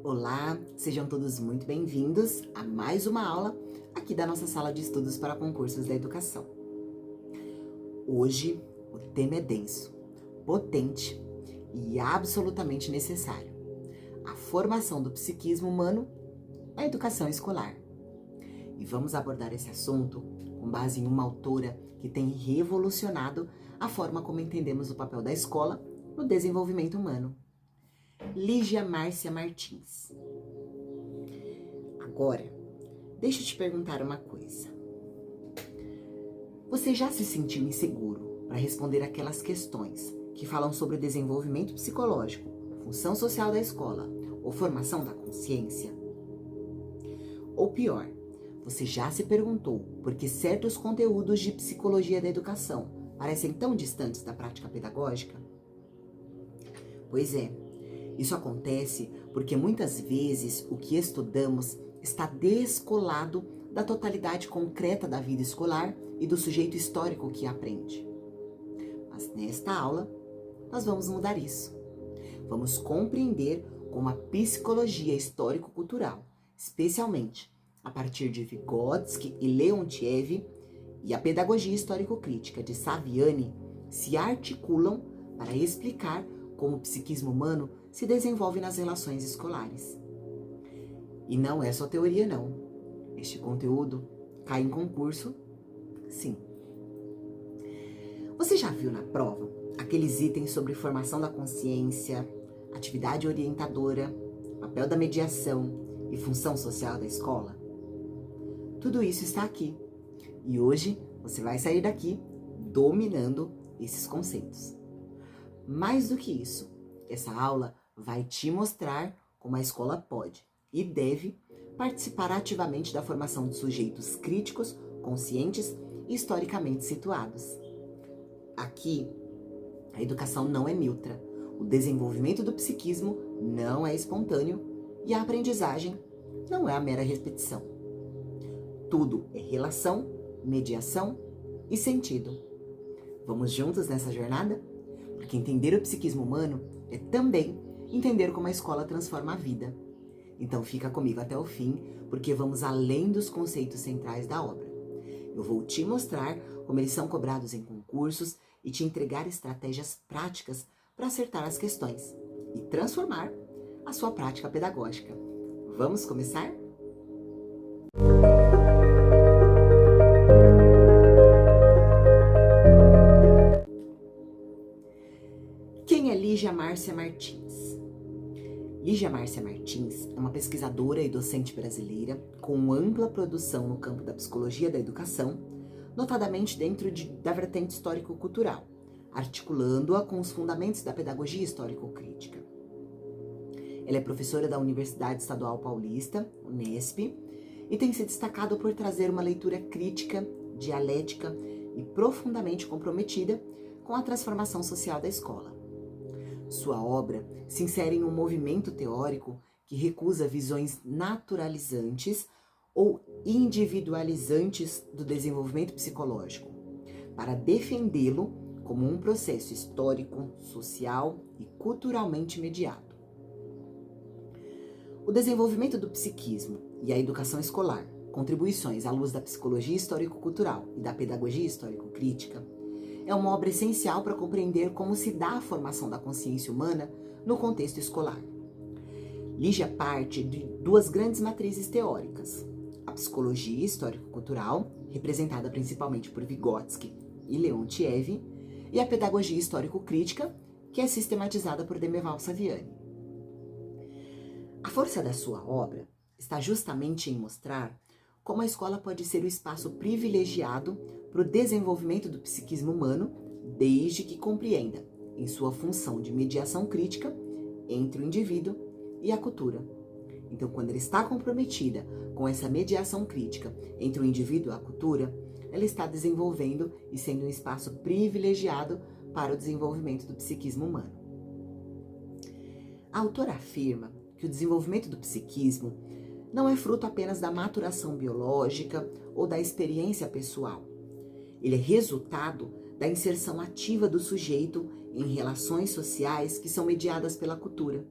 Olá, sejam todos muito bem-vindos a mais uma aula aqui da nossa sala de estudos para concursos da educação. Hoje o tema é denso, potente e absolutamente necessário: a formação do psiquismo humano na educação escolar. E vamos abordar esse assunto com base em uma autora que tem revolucionado a forma como entendemos o papel da escola no desenvolvimento humano. Lígia Márcia Martins. Agora, deixa eu te perguntar uma coisa. Você já se sentiu inseguro para responder aquelas questões que falam sobre o desenvolvimento psicológico, função social da escola ou formação da consciência? Ou pior, você já se perguntou por que certos conteúdos de psicologia da educação parecem tão distantes da prática pedagógica? Pois é, isso acontece porque muitas vezes o que estudamos está descolado da totalidade concreta da vida escolar e do sujeito histórico que aprende. Mas nesta aula, nós vamos mudar isso. Vamos compreender como a psicologia histórico-cultural, especialmente a partir de Vygotsky e Leontiev, e a pedagogia histórico-crítica de Saviani, se articulam para explicar como o psiquismo humano se desenvolve nas relações escolares. E não é só teoria, não. Este conteúdo cai em concurso, sim. Você já viu na prova aqueles itens sobre formação da consciência, atividade orientadora, papel da mediação e função social da escola? Tudo isso está aqui. E hoje você vai sair daqui dominando esses conceitos. Mais do que isso, essa aula vai te mostrar como a escola pode e deve participar ativamente da formação de sujeitos críticos, conscientes e historicamente situados. Aqui, a educação não é neutra, o desenvolvimento do psiquismo não é espontâneo e a aprendizagem não é a mera repetição. Tudo é relação, mediação e sentido. Vamos juntos nessa jornada? Porque entender o psiquismo humano é também entender como a escola transforma a vida. Então fica comigo até o fim, porque vamos além dos conceitos centrais da obra. Eu vou te mostrar como eles são cobrados em concursos e te entregar estratégias práticas para acertar as questões e transformar a sua prática pedagógica. Vamos começar? Quem é Lígia Márcia Martins? Lígia Márcia Martins é uma pesquisadora e docente brasileira com ampla produção no campo da psicologia da educação, notadamente dentro da vertente histórico-cultural, articulando-a com os fundamentos da pedagogia histórico-crítica. Ela é professora da Universidade Estadual Paulista, Unesp, e tem se destacado por trazer uma leitura crítica, dialética e profundamente comprometida com a transformação social da escola. Sua obra se insere em um movimento teórico que recusa visões naturalizantes ou individualizantes do desenvolvimento psicológico, para defendê-lo como um processo histórico, social e culturalmente mediado. O desenvolvimento do psiquismo e a educação escolar, contribuições à luz da psicologia histórico-cultural e da pedagogia histórico-crítica, é uma obra essencial para compreender como se dá a formação da consciência humana no contexto escolar. Lígia parte de duas grandes matrizes teóricas: a psicologia histórico-cultural, representada principalmente por Vygotsky e Leontiev, e a pedagogia histórico-crítica, que é sistematizada por Demerval Saviani. A força da sua obra está justamente em mostrar como a escola pode ser o espaço privilegiado para o desenvolvimento do psiquismo humano, desde que compreenda, em sua função de mediação crítica, entre o indivíduo e a cultura. Então, quando ela está comprometida com essa mediação crítica entre o indivíduo e a cultura, ela está desenvolvendo e sendo um espaço privilegiado para o desenvolvimento do psiquismo humano. A autora afirma que o desenvolvimento do psiquismo não é fruto apenas da maturação biológica ou da experiência pessoal. Ele é resultado da inserção ativa do sujeito em relações sociais que são mediadas pela cultura.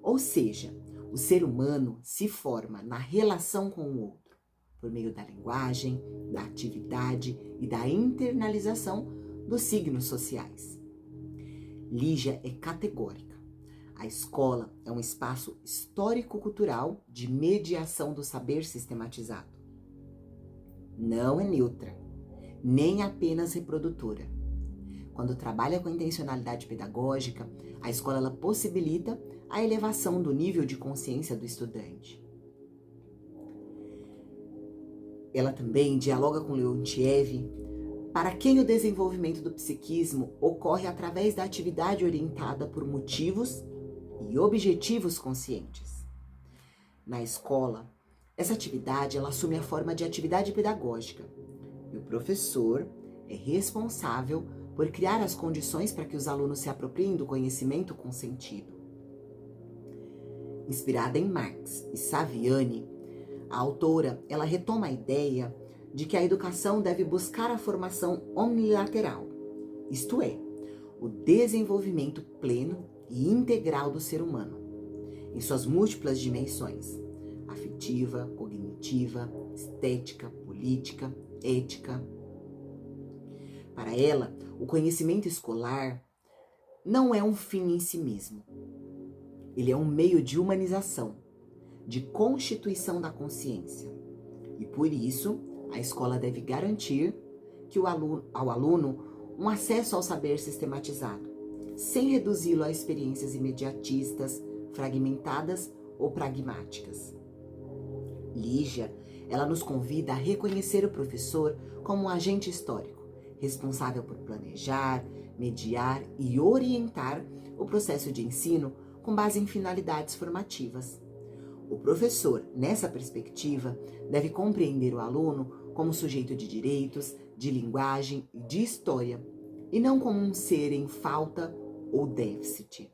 Ou seja, O ser humano se forma na relação com o outro, por meio da linguagem, da atividade e da internalização dos signos sociais. Lígia é categórica. A escola é um espaço histórico-cultural de mediação do saber sistematizado. Não é neutra, nem apenas reprodutora. Quando trabalha com intencionalidade pedagógica, a escola ela possibilita a elevação do nível de consciência do estudante. Ela também dialoga com Leontiev, para quem o desenvolvimento do psiquismo ocorre através da atividade orientada por motivos e objetivos conscientes. Na escola, essa atividade ela assume a forma de atividade pedagógica e o professor é responsável por criar as condições para que os alunos se apropriem do conhecimento com sentido. Inspirada em Marx e Saviani, a autora ela retoma a ideia de que a educação deve buscar a formação omnilateral, isto é, o desenvolvimento pleno e integral do ser humano, em suas múltiplas dimensões, afetiva, cognitiva, estética, política, ética. Para ela, o conhecimento escolar não é um fim em si mesmo. Ele é um meio de humanização, de constituição da consciência. E por isso, a escola deve garantir ao aluno um acesso ao saber sistematizado, sem reduzi-lo a experiências imediatistas, fragmentadas ou pragmáticas. Lígia, ela nos convida a reconhecer o professor como um agente histórico, responsável por planejar, mediar e orientar o processo de ensino com base em finalidades formativas. O professor, nessa perspectiva, deve compreender o aluno como sujeito de direitos, de linguagem e de história, e não como um ser em falta ou déficit.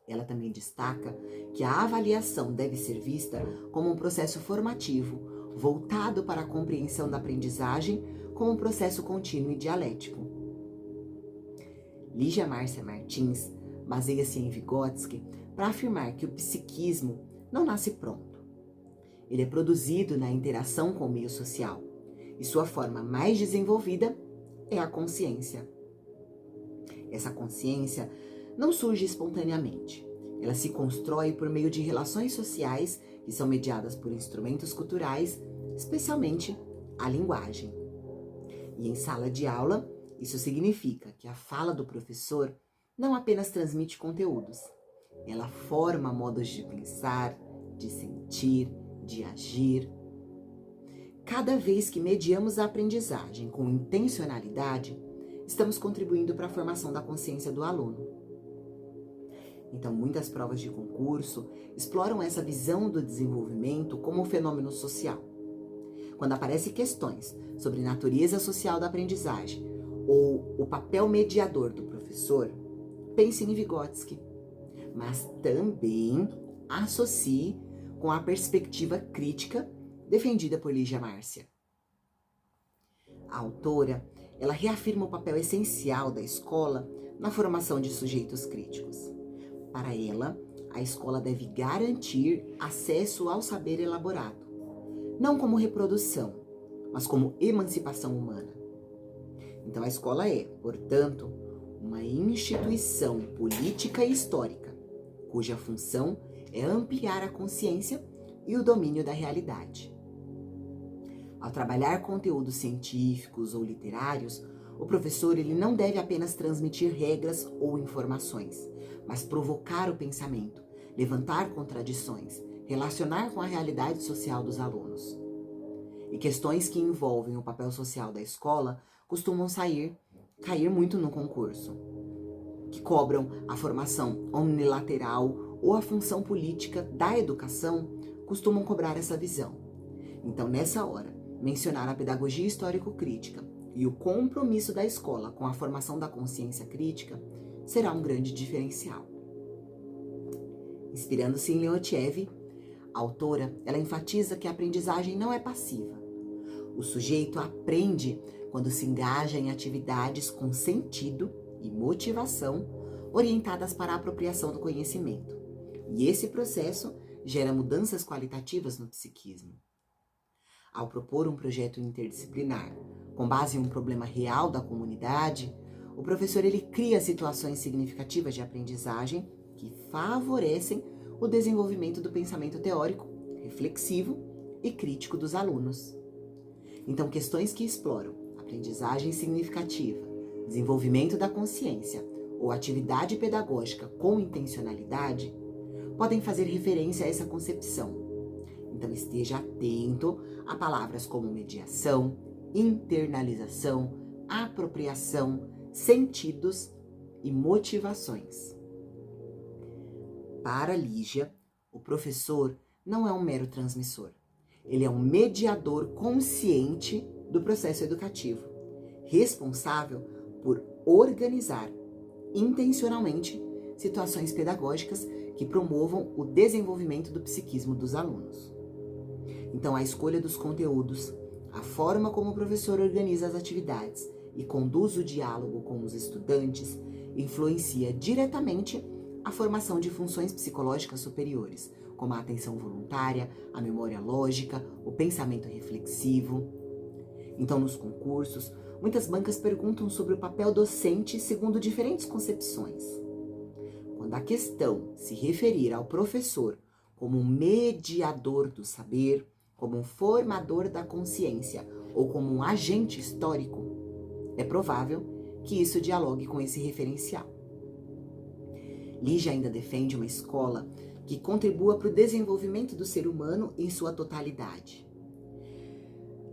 Ela também destaca que a avaliação deve ser vista como um processo formativo, voltado para a compreensão da aprendizagem como um processo contínuo e dialético. Lígia Márcia Martins baseia-se em Vygotsky para afirmar que o psiquismo não nasce pronto. Ele é produzido na interação com o meio social, e sua forma mais desenvolvida é a consciência. Essa consciência não surge espontaneamente. Ela se constrói por meio de relações sociais que são mediadas por instrumentos culturais, especialmente a linguagem. E em sala de aula, isso significa que a fala do professor não apenas transmite conteúdos, ela forma modos de pensar, de sentir, de agir. Cada vez que mediamos a aprendizagem com intencionalidade, estamos contribuindo para a formação da consciência do aluno. Então, muitas provas de concurso exploram essa visão do desenvolvimento como um fenômeno social. Quando aparecem questões sobre natureza social da aprendizagem ou o papel mediador do professor, pense em Vygotsky, mas também associe com a perspectiva crítica defendida por Lígia Márcia. A autora, ela reafirma o papel essencial da escola na formação de sujeitos críticos. Para ela, a escola deve garantir acesso ao saber elaborado, não como reprodução, mas como emancipação humana. Então, a escola é, portanto, uma instituição política e histórica, cuja função é ampliar a consciência e o domínio da realidade. Ao trabalhar conteúdos científicos ou literários, o professor ele não deve apenas transmitir regras ou informações, mas provocar o pensamento, levantar contradições, relacionar com a realidade social dos alunos. E questões que envolvem o papel social da escola costumam cair muito no concurso, que cobram a formação omnilateral ou a função política da educação costumam cobrar essa visão. Então, nessa hora, mencionar a pedagogia histórico-crítica e o compromisso da escola com a formação da consciência crítica será um grande diferencial. Inspirando-se em Leontiev, a autora ela enfatiza que a aprendizagem não é passiva. O sujeito aprende quando se engaja em atividades com sentido e motivação orientadas para a apropriação do conhecimento, E esse processo gera mudanças qualitativas no psiquismo. Ao propor um projeto interdisciplinar com base em um problema real da comunidade, o professor ele cria situações significativas de aprendizagem que favorecem o desenvolvimento do pensamento teórico, reflexivo e crítico dos alunos. Então, questões que exploram aprendizagem significativa, desenvolvimento da consciência ou atividade pedagógica com intencionalidade podem fazer referência a essa concepção. Então, esteja atento a palavras como mediação, internalização, apropriação, sentidos e motivações. Para Lígia, o professor não é um mero transmissor. Ele é um mediador consciente do processo educativo, responsável por organizar intencionalmente situações pedagógicas que promovam o desenvolvimento do psiquismo dos alunos. Então, a escolha dos conteúdos, a forma como o professor organiza as atividades e conduz o diálogo com os estudantes influencia diretamente a formação de funções psicológicas superiores, como a atenção voluntária, a memória lógica, o pensamento reflexivo. Então, nos concursos, muitas bancas perguntam sobre o papel docente segundo diferentes concepções. Quando a questão se referir ao professor como um mediador do saber, como um formador da consciência ou como um agente histórico, é provável que isso dialogue com esse referencial. Lígia ainda defende uma escola que contribua para o desenvolvimento do ser humano em sua totalidade.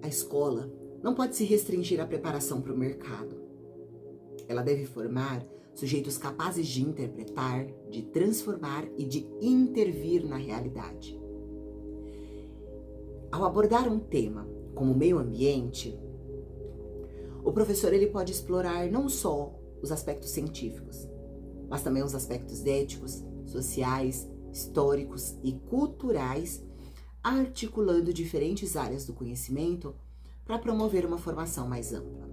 A escola não pode se restringir à preparação para o mercado. Ela deve formar sujeitos capazes de interpretar, de transformar e de intervir na realidade. Ao abordar um tema como o meio ambiente, o professor ele pode explorar não só os aspectos científicos, mas também os aspectos éticos, sociais, históricos e culturais, articulando diferentes áreas do conhecimento para promover uma formação mais ampla.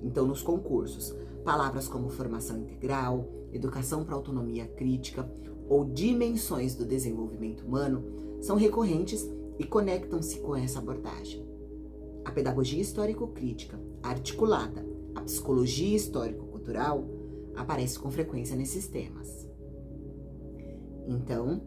Então, nos concursos, palavras como formação integral, educação para autonomia crítica ou dimensões do desenvolvimento humano são recorrentes e conectam-se com essa abordagem. A pedagogia histórico-crítica articulada à psicologia histórico-cultural aparece com frequência nesses temas. Então,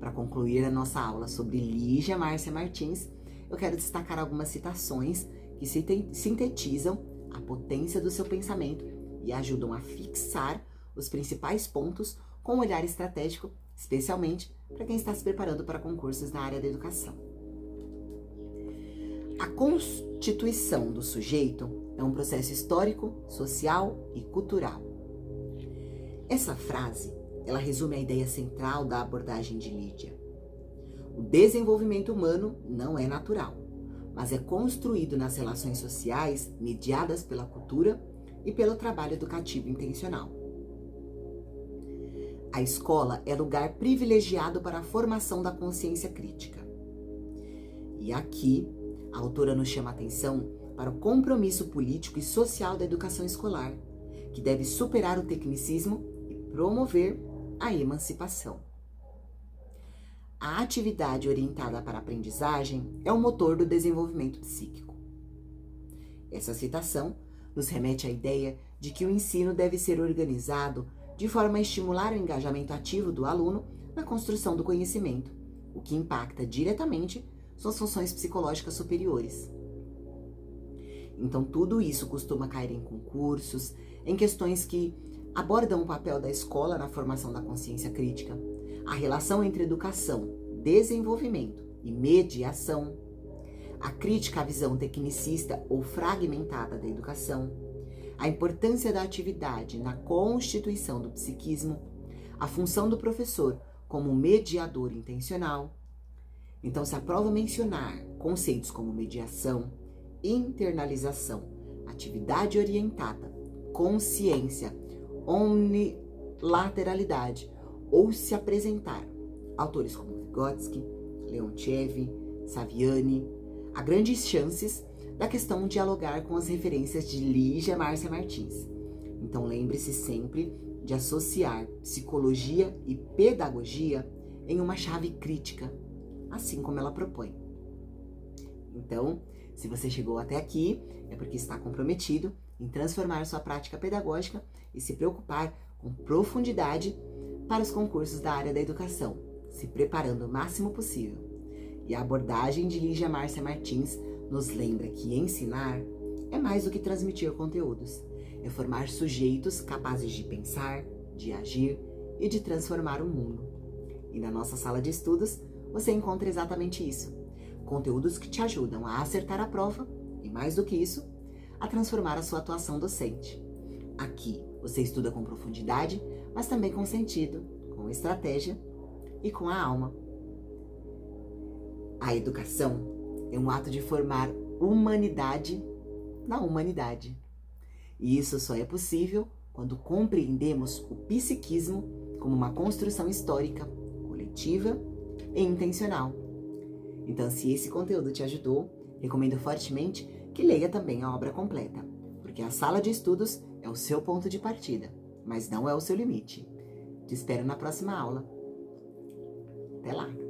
para concluir a nossa aula sobre Lígia Márcia Martins, eu quero destacar algumas citações que sintetizam a potência do seu pensamento e ajudam a fixar os principais pontos com um olhar estratégico, especialmente para quem está se preparando para concursos na área da educação. A constituição do sujeito é um processo histórico, social e cultural. Essa frase, ela resume a ideia central da abordagem de Lígia. O desenvolvimento humano não é natural, mas é construído nas relações sociais mediadas pela cultura e pelo trabalho educativo intencional. A escola é lugar privilegiado para a formação da consciência crítica. E aqui, a autora nos chama a atenção para o compromisso político e social da educação escolar, que deve superar o tecnicismo e promover a emancipação. A atividade orientada para a aprendizagem é o motor do desenvolvimento psíquico. Essa citação nos remete à ideia de que o ensino deve ser organizado de forma a estimular o engajamento ativo do aluno na construção do conhecimento, o que impacta diretamente suas funções psicológicas superiores. Então, tudo isso costuma cair em concursos, em questões que abordam o papel da escola na formação da consciência crítica, a relação entre educação, desenvolvimento e mediação, a crítica à visão tecnicista ou fragmentada da educação, a importância da atividade na constituição do psiquismo, a função do professor como mediador intencional. Então, se a prova mencionar conceitos como mediação, internalização, atividade orientada, consciência, omnilateralidade, ou se apresentar autores como Vygotsky, Leontiev, Saviani, há grandes chances da questão dialogar com as referências de Lígia Márcia Martins. Então lembre-se sempre de associar psicologia e pedagogia em uma chave crítica, assim como ela propõe. Então, se você chegou até aqui, é porque está comprometido em transformar sua prática pedagógica e se preocupar com profundidade para os concursos da área da educação, se preparando o máximo possível. E a abordagem de Lígia Márcia Martins nos lembra que ensinar é mais do que transmitir conteúdos, é formar sujeitos capazes de pensar, de agir e de transformar o mundo. E na nossa sala de estudos, você encontra exatamente isso. Conteúdos que te ajudam a acertar a prova e, mais do que isso, a transformar a sua atuação docente. Aqui, você estuda com profundidade, mas também com sentido, com estratégia e com a alma. A educação é um ato de formar humanidade na humanidade. E isso só é possível quando compreendemos o psiquismo como uma construção histórica, coletiva e intencional. Então, se esse conteúdo te ajudou, recomendo fortemente que leia também a obra completa, porque a sala de estudos é o seu ponto de partida, mas não é o seu limite. Te espero na próxima aula. Até lá!